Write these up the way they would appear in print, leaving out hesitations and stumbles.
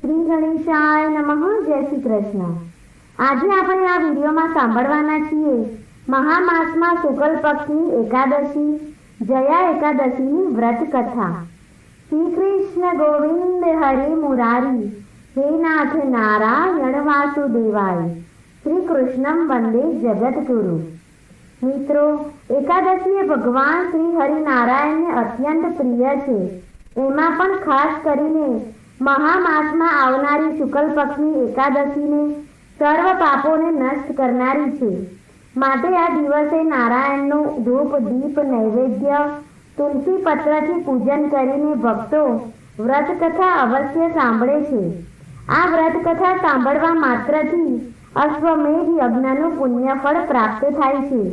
શ્રી ગણેશાય નમઃ. જય શ્રી કૃષ્ણ. આજે આપણે આ વિડીયોમાં સાંભળવાના છીએ મહામાસમાં શુક્લ પક્ષની એકાદશી જયા એકાદશીની વ્રત કથા. શ્રી કૃષ્ણ ગોવિંદ હરે મુરારી, હે નાથ નારાયણ વાસુદેવાય, શ્રી કૃષ્ણમ વંદે જગતગુરુ. મિત્રો, એકાદશી એ ભગવાન શ્રી હરિનારાયણને અત્યંત પ્રિય છે. એમાં પણ ખાસ કરીને મહામાસમાં આવનારી શુક્લ પક્ષની એકાદશીને સર્વ પાપોને નષ્ટ કરનારી છે. માટે આ દિવસે નારાયણનું ધૂપ દીપ નૈવેદ્ય તુલસી પત્રથી પૂજન કરીને ભક્તો વ્રત કથા અવશ્ય સાંભળે છે. આ વ્રત કથા સાંભળવા માત્રથી અશ્વમેધ યજ્ઞનું પુણ્યફળ પ્રાપ્ત થાય છે.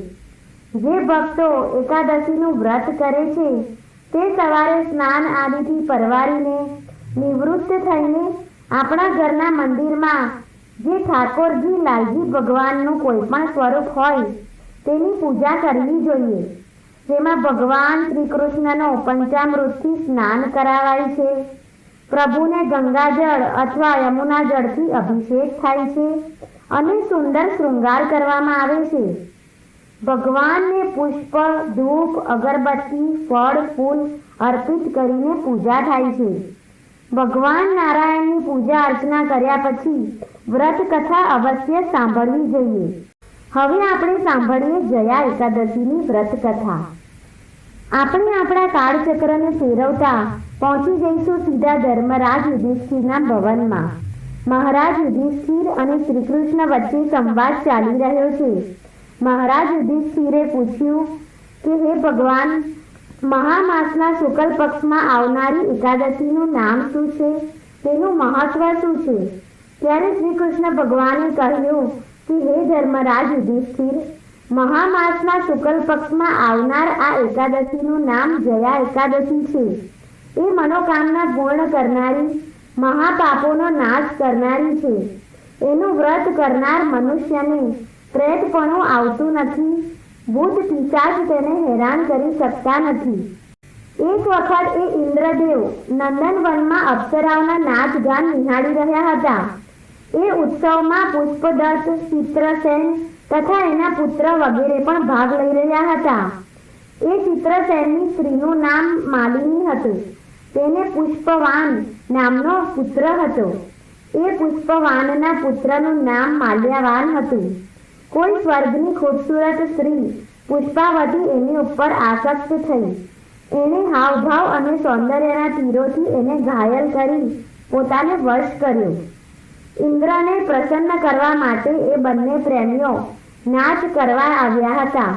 જે ભક્તો એકાદશીનું વ્રત કરે છે તે સવારે સ્નાન આદિથી પરવારીને નિવૃત્ત થઈને આપણા ઘરના મંદિરમાં જે ઠાકોરજી લાલજી ભગવાનનું કોઈ પણ સ્વરૂપ હોય તેની પૂજા કરવી જોઈએ. જેમાં ભગવાન શ્રી કૃષ્ણનો પંચામૃતથી સ્નાન કરાવાય છે. પ્રભુને ગંગાજળ અથવા યમુના જળથી અભિષેક થાય છે અને સુંદર શૃંગાર કરવામાં આવે છે. ભગવાનને પુષ્પ ધૂપ અગરબત્તી ફળ ફૂલ અર્પિત કરીને પૂજા થાય છે. ભગવાન નારાયણની પૂજા અર્ચના કર્યા પછી વ્રત કથા અવશ્ય સાંભળવી જોઈએ. હવે આપણે સાંભળીએ જયા એકાદશીની વ્રત કથા. આપણે આપણા કાળચક્રને ફેરવતા પહોંચી જઈશું સીધા ધર્મરાજ યુધિષ્ઠિરના ભવનમાં. મહારાજ યુધિષ્ઠિર અને શ્રીકૃષ્ણ વચ્ચે સંવાદ ચાલી રહ્યો છે. મહારાજ યુધિષ્ઠિરે પૂછ્યું કે હે ભગવાન, મહામાસના શુક્લ પક્ષમાં આવનારી એકાદશીનું નામ શું છે? તેનું મહત્વ શું છે? ત્યારે શ્રી કૃષ્ણ ભગવાને કહ્યું કે હે ધર્મરાજ યુધિષ્ઠિર, મહામાસના શુક્લ પક્ષમાં આવનાર આ એકાદશીનું નામ જયા એકાદશી છે. એ મનોકામના પૂર્ણ કરનારી, મહાપાપોનો નાશ કરનારી છે. એનું વ્રત કરનાર મનુષ્યને પ્રેતપણું આવતું નથી. ભૂત પિશાચ તેને હેરાન કરી શકતા નથી. એક વખત એ ઇન્દ્રદેવ નંદનવનમાં અપ્સરાઓના નાચ ગાન નિહાળી રહ્યા હતા. એ ઉત્સવમાં પુષ્પદત્ત, ચિત્રસેન તથા એના પુત્ર વગેરે પણ ભાગ લઈ રહ્યા હતા. એ ચિત્રસેનની સ્ત્રીનું નામ માલિની હતું. તેને પુષ્પવાન નામનો પુત્ર હતો. એ પુષ્પવાનના પુત્રનું નામ માલ્યવાન હતું. કોઈ સ્વર્ગની ખૂબસૂરત સ્ત્રી પુષ્પાવતી એની ઉપર આસક્ત થઈ. એને હાવભાવ અને સૌંદર્યના તીરોથી એને ઘાયલ કરી પોતાને વશ કર્યો. ઇન્દ્રને પ્રસન્ન કરવા માટે એ બંને પ્રેમીઓ નાચ કરવા આવ્યા હતા.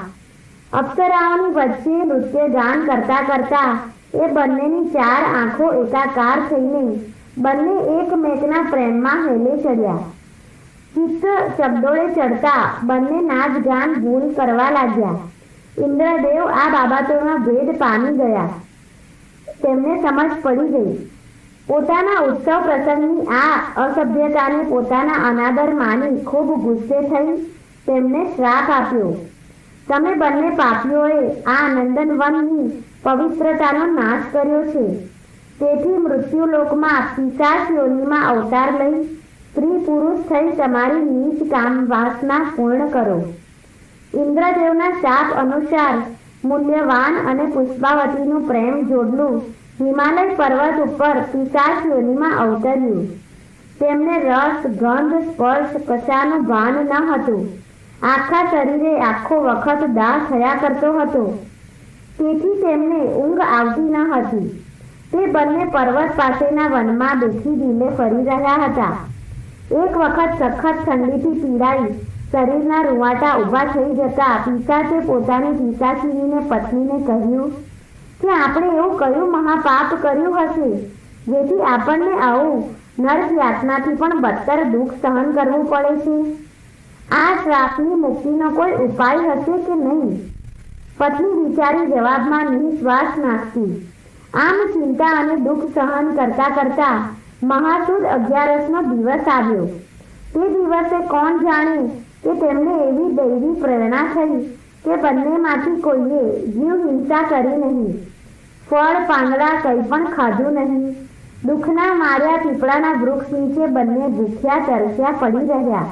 અપ્સરાઓની વચ્ચે નૃત્ય ગાન કરતા કરતા એ બંનેની ચાર આંખો એકાકાર થઈને બંને એકમેકના પ્રેમમાં હેલે ચડ્યા. ચિત્ત ચગડોળે ચડતા બંને નાચ ગાન ભૂલ કરવા લાગ્યા. ઇન્દ્રદેવ આ બાબતોમાં ભેદ પામી ગયા. તેમને સમજ પડી ગઈ. પોતાના ઉત્સવ પ્રસંગની આ અસભ્યતાને પોતાના અનાદર માની ખૂબ ગુસ્સે થઈ તેમને શ્રાપ આપ્યો. તમે બંને પાપીઓએ આ નંદનવનની પવિત્રતાનો નાશ કર્યો છે. તેથી મૃત્યુલોકમાં પિશાચ યોનિમાં અવતાર લઈ સ્ત્રી પુરુષ થઈ તમારી નીચ કામ વાસના પૂર્ણ કરો. ઇન્દ્રદેવના શાપ અનુસાર મૂલ્યવાન અને પુષ્પાવતીનું પ્રેમ જોડલું હિમાલય પર્વત ઉપર પિશાચ યોનિમાં અવતર્યું. તેમને રસ ગંધ સ્પર્શ કશાનું ભાન ન હતું. આખા શરીરે આખો વખત દાહ થયા કરતો હતો. તેથી તેમને ઊંઘ આવતી ન હતી. તે બંને પર્વત પાસેના વનમાં બેઠી દિલે ફરી રહ્યા હતા. એક વખત સખત ઠંડીથી પીડાઈ શરીરના રૂવાટા ઊભા થઈ જતા પિશાચે પોતાની પિશાચીનીને પત્નીને કહ્યું કે આપણે એવું કયું મહાપાપ કર્યું હશે જેથી આપણને આવું નરક યાતનાથી પણ બદતર દુઃખ સહન કરવું પડે છે? આ શ્રાપની મુક્તિનો કોઈ ઉપાય હશે કે નહીં? પત્ની બિચારી જવાબમાં નિશ્વાસ નાખતી. આમ ચિંતા અને દુઃખ સહન કરતા કરતા મહાસુદ 11નો દિવસ આવ્યો. તે દિવસે કોણ જાણે કે તેમને એવી દૈવી પ્રેરણા થઈ કે બંનેમાંથી કોઈએ જીવ હિંસા કરી નહીં, ફળ પાંદડા કંઈ પણ ખાધું નહીં, દુઃખના માર્યા પીપળાના વૃક્ષ નીચે બંને ભૂખ્યા તરસ્યા પડી રહ્યા.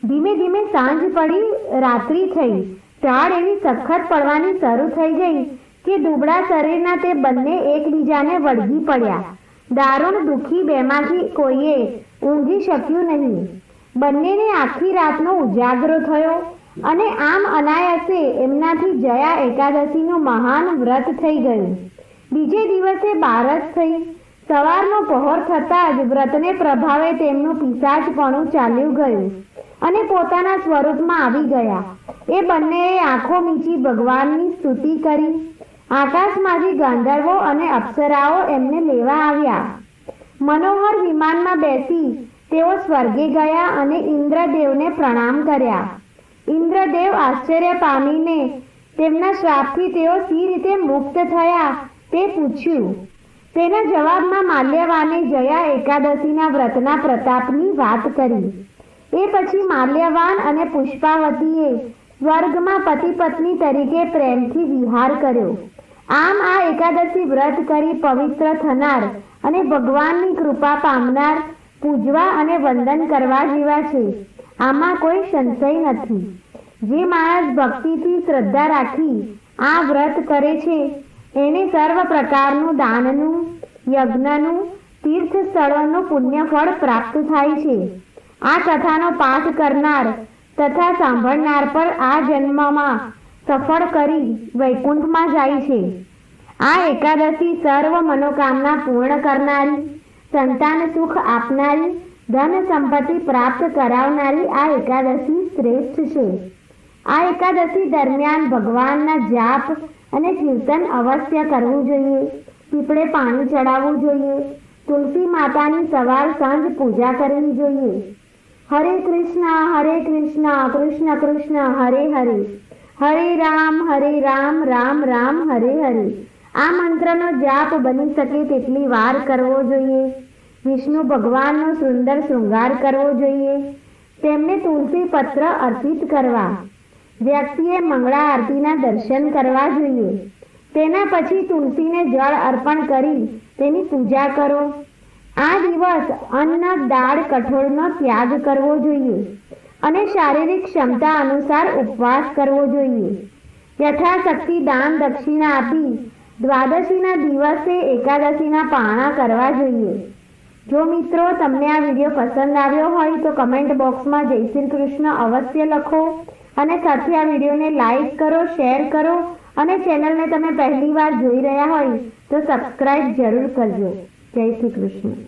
ધીમે ધીમે સાંજ પડી, રાત્રિ થઈ. ટાળ એવી સખત પડવાની શરૂ થઈ ગઈ કે દુબળા શરીરના તે બંને એકબીજાને વળગી પડ્યા. દારૂણ દુઃખી બેમાંથી કોઈએ ઊંઘી શક્યું નહીં. બંનેને આખી રાતનો ઉજાગરો થયો અને આમ અનાયાસે એમનાથી જયા એકાદશીનું મહાન વ્રત થઈ ગયું. બીજે દિવસે બારસ થઈ. સવારનો પહોર થતાં જ વ્રતને પ્રભાવે તેમનું પિશાચપણું ચાલ્યું ગયું અને પોતાના સ્વરૂપમાં આવી ગયા. એ બંનેએ આંખો મીચી ભગવાનની સ્તુતિ કરી. આકાશમાંથી ગંધર્વો અને અપ્સરાઓ એમને લેવા આવ્યા. મનોહર વિમાનમાં બેસી તેઓ સ્વર્ગે ગયા અને ઇન્દ્રદેવને પ્રણામ કર્યા. ઇન્દ્રદેવ આશ્ચર્ય પામીને તેમના શ્રાપથી તેઓ સી રીતે મુક્ત થયા તે પૂછ્યું. તેના જવાબમાં માલ્યવાને જયા એકાદશીના વ્રતના પ્રતાપની વાત કરી. એ પછી માલ્યવાન અને પુષ્પાવતીએ સ્વર્ગમાં પતિ પત્ની તરીકે પ્રેમથી વિહાર કર્યો. આમ આ એકાદશી વ્રત કરી પવિત્ર થનાર અને ભગવાનની કૃપા પામનાર પૂજવા અને વંદન કરવા જેવા છે. આમાં કોઈ સંશય નથી. જે માણસ ભક્તિથી શ્રદ્ધા રાખી આ વ્રત કરે છે એને સર્વ પ્રકારનું દાનનું, યજ્ઞનું, તીર્થ સ્થળોનું પુણ્યફળ પ્રાપ્ત થાય છે. આ કથાનો પાઠ કરનાર તથા સાંભળનાર પર આ જન્મમાં સફળ કરી વૈકુંઠમાં જાય છે. આ એકાદશી સર્વ મનોકામના પૂર્ણ કરનારી, સંતાન સુખ આપનારી, ધન સંપત્તિ પ્રાપ્ત કરાવનારી આ એકાદશી શ્રેષ્ઠ છે. આ એકાદશી દરમિયાન ભગવાનના જાપ અને કીર્તન અવશ્ય કરવું જોઈએ. પીપળે પાણી ચડાવવું જોઈએ. તુલસી માતાની સવાર સાંજ પૂજા કરવી જોઈએ. હરે કૃષ્ણ કૃષ્ણ કૃષ્ણ હરે હરે, હરે રામ રામ રામ હરે હરે. આ મંત્રનો જાપ બની શકે તેટલી વાર કરવો જોઈએ. વિષ્ણુ ભગવાનનો સુંદર શૃંગાર કરવો જોઈએ. તેમને તુલસી પત્ર અર્પિત કરવા. વ્યક્તિએ મંગળા આરતીના દર્શન કરવા જોઈએ. તેના પછી તુલસીને જળ અર્પણ કરી તેની પૂજા કરો. આ દિવસ અન્ન, દાળ, કઠોળનો ત્યાગ કરવો જોઈએ અને શારીરિક ક્ષમતા અનુસાર ઉપવાસ કરવો જોઈએ. યથાશક્તિ દાન દક્ષિણા આપી દ્વાદશીના દિવસે એકાદશીના પારણા કરવા જોઈએ. જો મિત્રો તમને આ વિડીયો પસંદ આવ્યો હોય તો કમેન્ટ બોક્સમાં જય શ્રી કૃષ્ણ અવશ્ય લખો અને સાથે આ વિડીયોને લાઈક કરો, શેર કરો અને ચેનલને તમે પહેલી વાર જોઈ રહ્યા હોય તો સબસ્ક્રાઈબ જરૂર કરજો. જય શ્રી કૃષ્ણ.